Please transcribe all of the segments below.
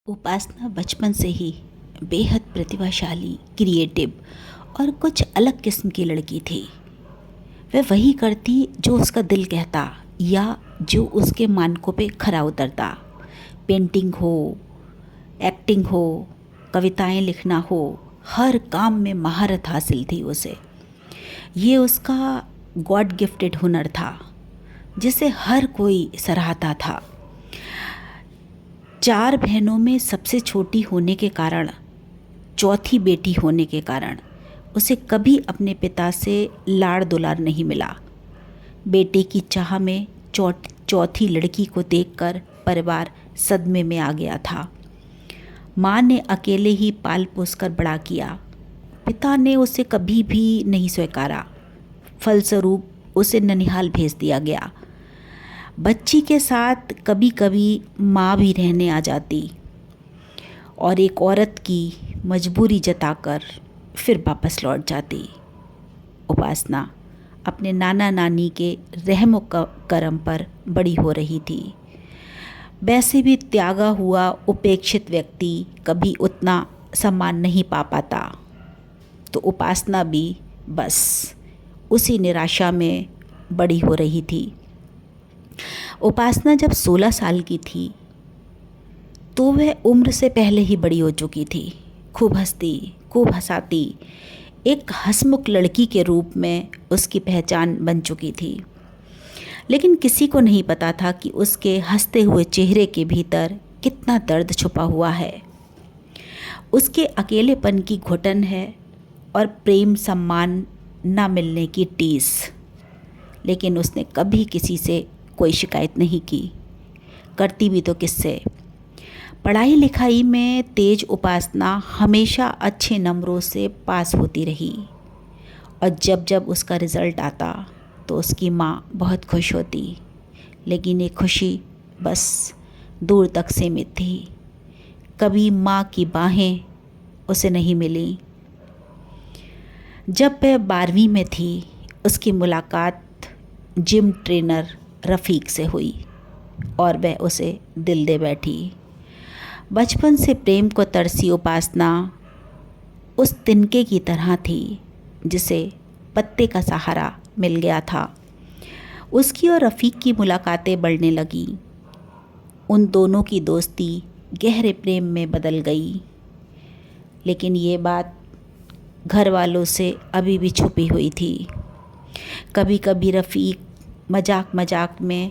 उपासना बचपन से ही बेहद प्रतिभाशाली, क्रिएटिव और कुछ अलग किस्म की लड़की थी। वह वही करती जो उसका दिल कहता या जो उसके मानकों पे खरा उतरता। पेंटिंग हो, एक्टिंग हो, कविताएं लिखना हो, हर काम में महारत हासिल थी उसे। ये उसका गॉड गिफ्टेड हुनर था जिसे हर कोई सराहता था। 4 बहनों में सबसे छोटी होने के कारण, चौथी बेटी होने के कारण उसे कभी अपने पिता से लाड़ दुलार नहीं मिला। बेटे की चाह में चौथी लड़की को देखकर परिवार सदमे में आ गया था। माँ ने अकेले ही पाल पोस कर बड़ा किया। पिता ने उसे कभी भी नहीं स्वीकारा। फलस्वरूप उसे ननिहाल भेज दिया गया। बच्ची के साथ कभी कभी माँ भी रहने आ जाती और एक औरत की मजबूरी जताकर फिर वापस लौट जाती। उपासना अपने नाना नानी के रहम करम पर बड़ी हो रही थी। वैसे भी त्यागा हुआ उपेक्षित व्यक्ति कभी उतना सम्मान नहीं पा पाता, तो उपासना भी बस उसी निराशा में बड़ी हो रही थी। उपासना जब 16 साल की थी तो वह उम्र से पहले ही बड़ी हो चुकी थी। खूब हंसती, खूब हंसाती, एक हंसमुख लड़की के रूप में उसकी पहचान बन चुकी थी। लेकिन किसी को नहीं पता था कि उसके हंसते हुए चेहरे के भीतर कितना दर्द छुपा हुआ है। उसके अकेलेपन की घुटन है और प्रेम सम्मान न मिलने की टीस। लेकिन उसने कभी किसी से कोई शिकायत नहीं की, करती भी तो किससे। पढ़ाई लिखाई में तेज उपासना हमेशा अच्छे नंबरों से पास होती रही और जब जब उसका रिज़ल्ट आता तो उसकी माँ बहुत खुश होती। लेकिन ये खुशी बस दूर तक सीमित थी। कभी माँ की बाहें उसे नहीं मिली। जब वह 12वीं में थी उसकी मुलाकात जिम ट्रेनर रफ़ीक से हुई और वह उसे दिल दे बैठी। बचपन से प्रेम को तरसी उपासना उस तिनके की तरह थी जिसे पत्ते का सहारा मिल गया था। उसकी और रफ़ीक की मुलाकातें बढ़ने लगी। उन दोनों की दोस्ती गहरे प्रेम में बदल गई। लेकिन ये बात घर वालों से अभी भी छुपी हुई थी। कभी कभी रफ़ीक मजाक मजाक में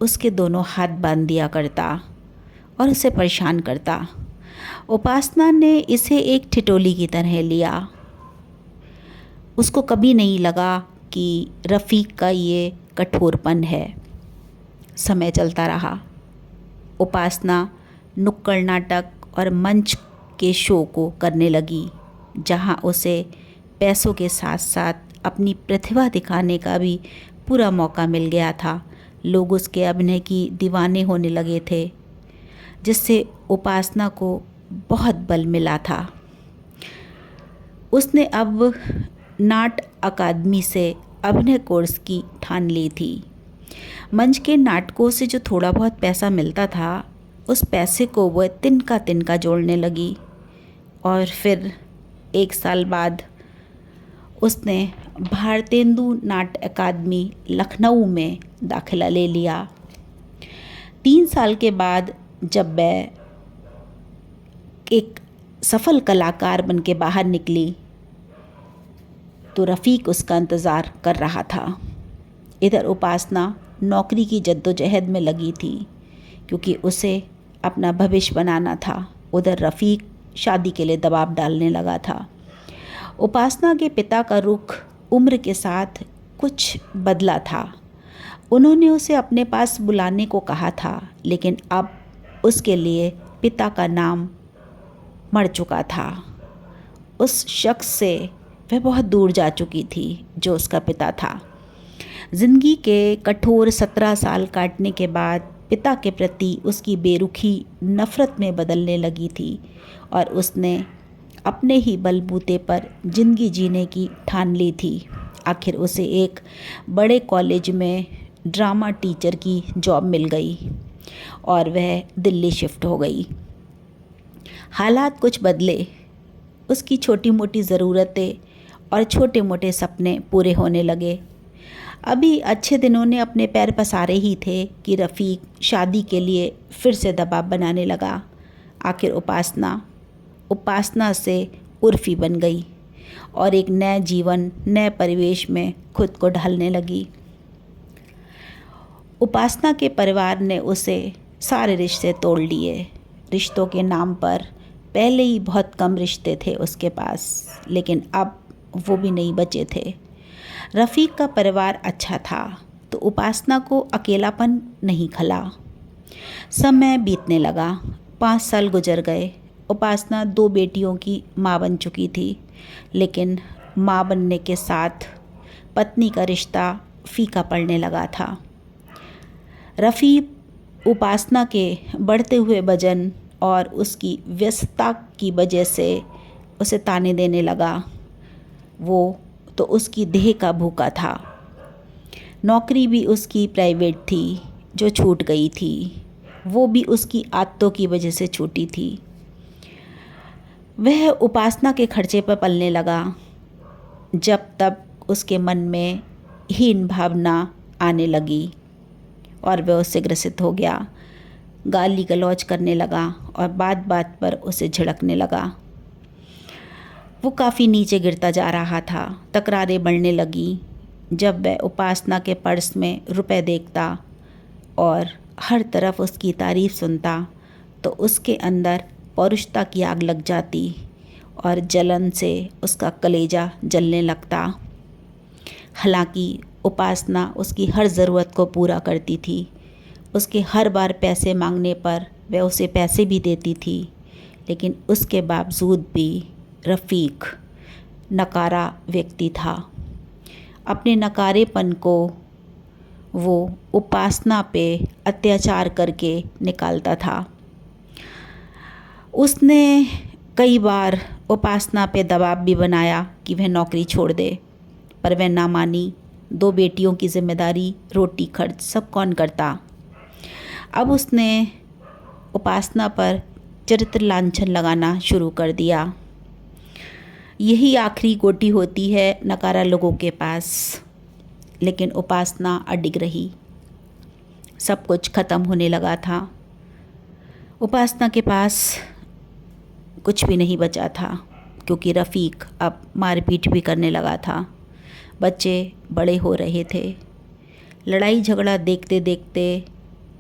उसके दोनों हाथ बांध दिया करता और उसे परेशान करता। उपासना ने इसे एक ठिठोली की तरह लिया। उसको कभी नहीं लगा कि रफ़ीक का ये कठोरपन है। समय चलता रहा। उपासना नुक्कड़ नाटक और मंच के शो को करने लगी, जहां उसे पैसों के साथ साथ अपनी प्रतिभा दिखाने का भी पूरा मौका मिल गया था। लोग उसके अभिनय की दीवाने होने लगे थे, जिससे उपासना को बहुत बल मिला था। उसने अब नाट अकादमी से अभिनय कोर्स की ठान ली थी। मंच के नाटकों से जो थोड़ा बहुत पैसा मिलता था, उस पैसे को वह तिनका तिनका जोड़ने लगी और फिर 1 साल बाद उसने भारतेंदु नाट्य अकादमी लखनऊ में दाखिला ले लिया। 3 साल के बाद जब वह एक सफल कलाकार बन के बाहर निकली तो रफ़ीक उसका इंतज़ार कर रहा था। इधर उपासना नौकरी की जद्दोजहद में लगी थी क्योंकि उसे अपना भविष्य बनाना था। उधर रफ़ीक शादी के लिए दबाव डालने लगा था। उपासना के पिता का रुख उम्र के साथ कुछ बदला था। उन्होंने उसे अपने पास बुलाने को कहा था, लेकिन अब उसके लिए पिता का नाम मर चुका था। उस शख्स से वह बहुत दूर जा चुकी थी जो उसका पिता था। ज़िंदगी के कठोर 17 साल काटने के बाद पिता के प्रति उसकी बेरुखी नफ़रत में बदलने लगी थी और उसने अपने ही बलबूते पर ज़िंदगी जीने की ठान ली थी। आखिर उसे एक बड़े कॉलेज में ड्रामा टीचर की जॉब मिल गई और वह दिल्ली शिफ्ट हो गई। हालात कुछ बदले। उसकी छोटी मोटी ज़रूरतें और छोटे मोटे सपने पूरे होने लगे। अभी अच्छे दिनों ने अपने पैर पसारे ही थे कि रफ़ीक शादी के लिए फिर से दबाव बनाने लगा। आखिर उपासना से उर्फ़ी बन गई और एक नए जीवन, नए परिवेश में खुद को ढालने लगी। उपासना के परिवार ने उसे सारे रिश्ते तोड़ लिए। रिश्तों के नाम पर पहले ही बहुत कम रिश्ते थे उसके पास, लेकिन अब वो भी नहीं बचे थे। रफ़ीक का परिवार अच्छा था तो उपासना को अकेलापन नहीं खला। समय बीतने लगा, 5 साल गुजर गए। उपासना 2 बेटियों की माँ बन चुकी थी, लेकिन माँ बनने के साथ पत्नी का रिश्ता फीका पड़ने लगा था। रफ़ीक उपासना के बढ़ते हुए वजन और उसकी व्यस्तता की वजह से उसे ताने देने लगा। वो तो उसकी देह का भूखा था। नौकरी भी उसकी प्राइवेट थी जो छूट गई थी, वो भी उसकी आदतों की वजह से छूटी थी। वह उपासना के खर्चे पर पलने लगा। जब तब उसके मन में हीन भावना आने लगी और वह उससे ग्रसित हो गया। गाली गलौज करने लगा और बात बात पर उसे झिड़कने लगा। वो काफ़ी नीचे गिरता जा रहा था। तकरारें बढ़ने लगी। जब वह उपासना के पर्स में रुपए देखता और हर तरफ उसकी तारीफ़ सुनता तो उसके अंदर पौरुषता की आग लग जाती और जलन से उसका कलेजा जलने लगता। हालांकि उपासना उसकी हर ज़रूरत को पूरा करती थी। उसके हर बार पैसे मांगने पर वह उसे पैसे भी देती थी, लेकिन उसके बावजूद भी रफ़ीक नकारा व्यक्ति था। अपने नकारेपन को वो उपासना पे अत्याचार करके निकालता था। उसने कई बार उपासना पे दबाव भी बनाया कि वह नौकरी छोड़ दे, पर वह ना मानी। 2 बेटियों की जिम्मेदारी, रोटी खर्च सब कौन करता। अब उसने उपासना पर चरित्र लांछन लगाना शुरू कर दिया। यही आखिरी गोटी होती है नकारा लोगों के पास, लेकिन उपासना अडिग रही। सब कुछ ख़त्म होने लगा था। उपासना के पास कुछ भी नहीं बचा था, क्योंकि रफ़ीक अब मारपीट भी करने लगा था। बच्चे बड़े हो रहे थे। लड़ाई झगड़ा देखते देखते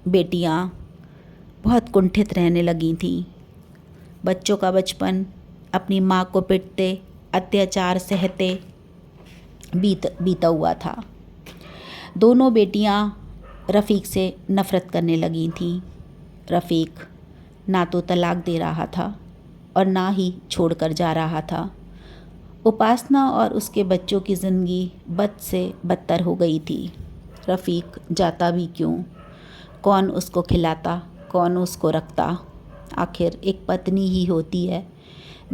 बेटियां बहुत कुंठित रहने लगी थीं। बच्चों का बचपन अपनी माँ को पिटते, अत्याचार सहते बीता हुआ था। दोनों बेटियां रफ़ीक से नफ़रत करने लगी थीं। रफ़ीक ना तो तलाक दे रहा था और ना ही छोड़कर जा रहा था। उपासना और उसके बच्चों की ज़िंदगी बद से बदतर हो गई थी। रफ़ीक जाता भी क्यों? कौन उसको खिलाता, कौन उसको रखता? आखिर एक पत्नी ही होती है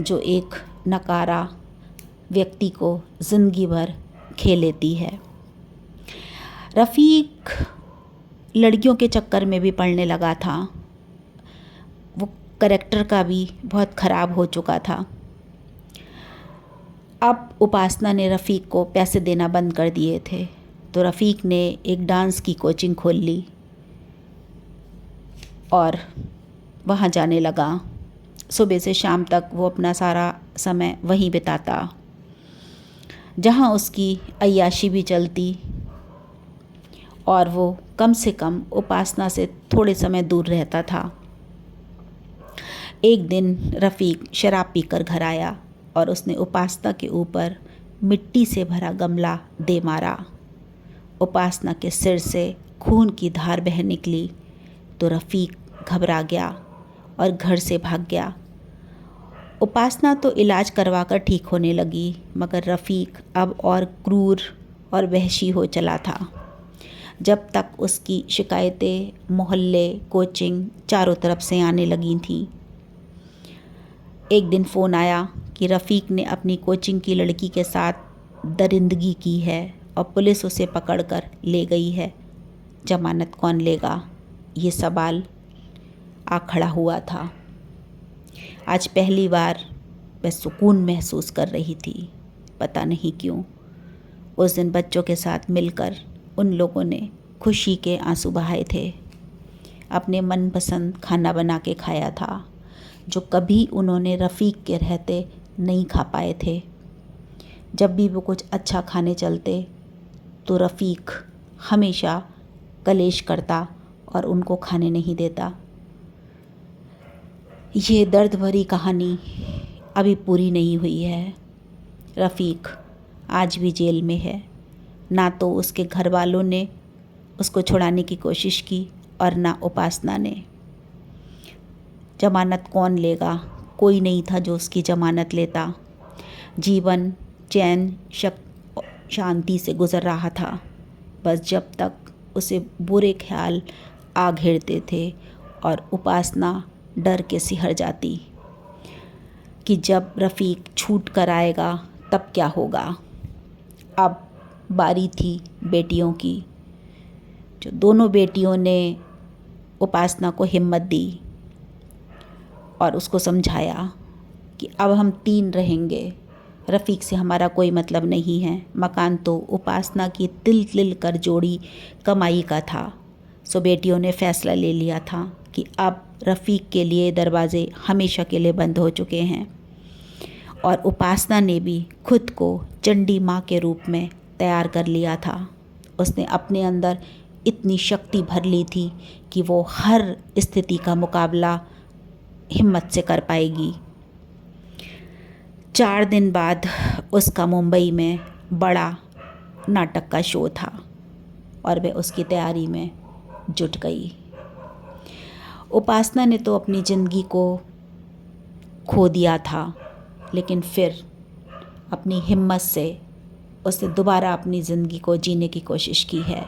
जो एक नकारा व्यक्ति को ज़िंदगी भर खेल लेती है। रफ़ीक लड़कियों के चक्कर में भी पड़ने लगा था। वो करैक्टर का भी बहुत ख़राब हो चुका था। अब उपासना ने रफ़ीक को पैसे देना बंद कर दिए थे, तो रफ़ीक ने एक डांस की कोचिंग खोल ली और वहाँ जाने लगा। सुबह से शाम तक वो अपना सारा समय वहीं बिताता, जहाँ उसकी अय्याशी भी चलती और वो कम से कम उपासना से थोड़े समय दूर रहता था। एक दिन रफ़ीक शराब पीकर घर आया और उसने उपासना के ऊपर मिट्टी से भरा गमला दे मारा। उपासना के सिर से खून की धार बह निकली तो रफ़ीक घबरा गया और घर से भाग गया। उपासना तो इलाज करवाकर ठीक होने लगी, मगर रफ़ीक अब और क्रूर और वहशी हो चला था। जब तक उसकी शिकायतें मोहल्ले, कोचिंग चारों तरफ से आने लगी थीं। एक दिन फ़ोन आया कि रफ़ीक ने अपनी कोचिंग की लड़की के साथ दरिंदगी की है और पुलिस उसे पकड़कर ले गई है। ज़मानत कौन लेगा, ये सवाल आ खड़ा हुआ था। आज पहली बार वह सुकून महसूस कर रही थी, पता नहीं क्यों। उस दिन बच्चों के साथ मिलकर उन लोगों ने खुशी के आंसू बहाए थे। अपने मनपसंद खाना बना के खाया था, जो कभी उन्होंने रफ़ीक के रहते नहीं खा पाए थे। जब भी वो कुछ अच्छा खाने चलते तो रफ़ीक हमेशा कलेश करता और उनको खाने नहीं देता। ये दर्द भरी कहानी अभी पूरी नहीं हुई है। रफ़ीक आज भी जेल में है। ना तो उसके घर वालों ने उसको छुड़ाने की कोशिश की और ना उपासना ने। ज़मानत कौन लेगा? कोई नहीं था जो उसकी ज़मानत लेता। जीवन चैन शांति से गुज़र रहा था, बस जब तक उसे बुरे ख्याल आ घेरते थे और उपासना डर के सिहर जाती कि जब रफ़ीक छूट कर आएगा तब क्या होगा। अब बारी थी बेटियों की, जो दोनों बेटियों ने उपासना को हिम्मत दी और उसको समझाया कि अब हम 3 रहेंगे, रफ़ीक से हमारा कोई मतलब नहीं है। मकान तो उपासना की तिल तिल कर जोड़ी कमाई का था। सो बेटियों ने फ़ैसला ले लिया था कि अब रफ़ीक के लिए दरवाज़े हमेशा के लिए बंद हो चुके हैं। और उपासना ने भी खुद को चंडी माँ के रूप में तैयार कर लिया था। उसने अपने अंदर इतनी शक्ति भर ली थी कि वो हर स्थिति का मुकाबला हिम्मत से कर पाएगी। 4 दिन बाद उसका मुंबई में बड़ा नाटक का शो था और वह उसकी तैयारी में जुट गई। उपासना ने तो अपनी ज़िंदगी को खो दिया था, लेकिन फिर अपनी हिम्मत से उसने दोबारा अपनी ज़िंदगी को जीने की कोशिश की है।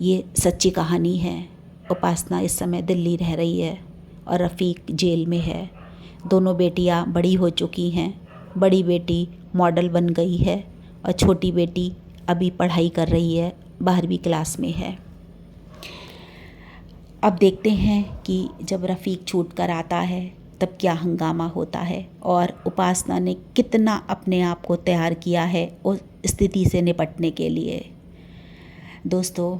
ये सच्ची कहानी है। उपासना इस समय दिल्ली रह रही है और रफ़ीक जेल में है। दोनों बेटियां बड़ी हो चुकी हैं। बड़ी बेटी मॉडल बन गई है और छोटी बेटी अभी पढ़ाई कर रही है, 12वीं क्लास में है। अब देखते हैं कि जब रफ़ीक छूट कर आता है तब क्या हंगामा होता है और उपासना ने कितना अपने आप को तैयार किया है उस स्थिति से निपटने के लिए। दोस्तों,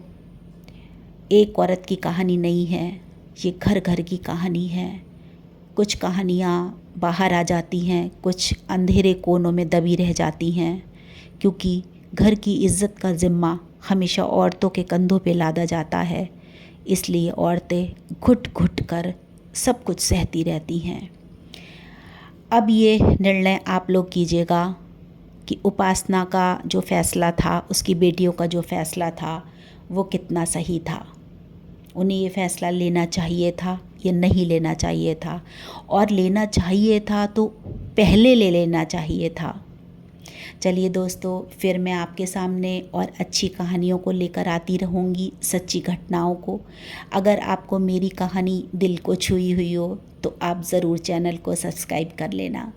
एक औरत की कहानी नहीं है, ये घर घर की कहानी है। कुछ कहानियाँ बाहर आ जाती हैं, कुछ अंधेरे कोनों में दबी रह जाती हैं, क्योंकि घर की इज़्ज़त का ज़िम्मा हमेशा औरतों के कंधों पे लादा जाता है। इसलिए औरतें घुट घुट कर सब कुछ सहती रहती हैं। अब ये निर्णय आप लोग कीजिएगा कि उपासना का जो फ़ैसला था, उसकी बेटियों का जो फ़ैसला था, वो कितना सही था। उन्हें ये फ़ैसला लेना चाहिए था या नहीं लेना चाहिए था, और लेना चाहिए था तो पहले ले लेना चाहिए था। चलिए दोस्तों, फिर मैं आपके सामने और अच्छी कहानियों को लेकर आती रहूँगी, सच्ची घटनाओं को। अगर आपको मेरी कहानी दिल को छुई हुई हो तो आप ज़रूर चैनल को सब्सक्राइब कर लेना।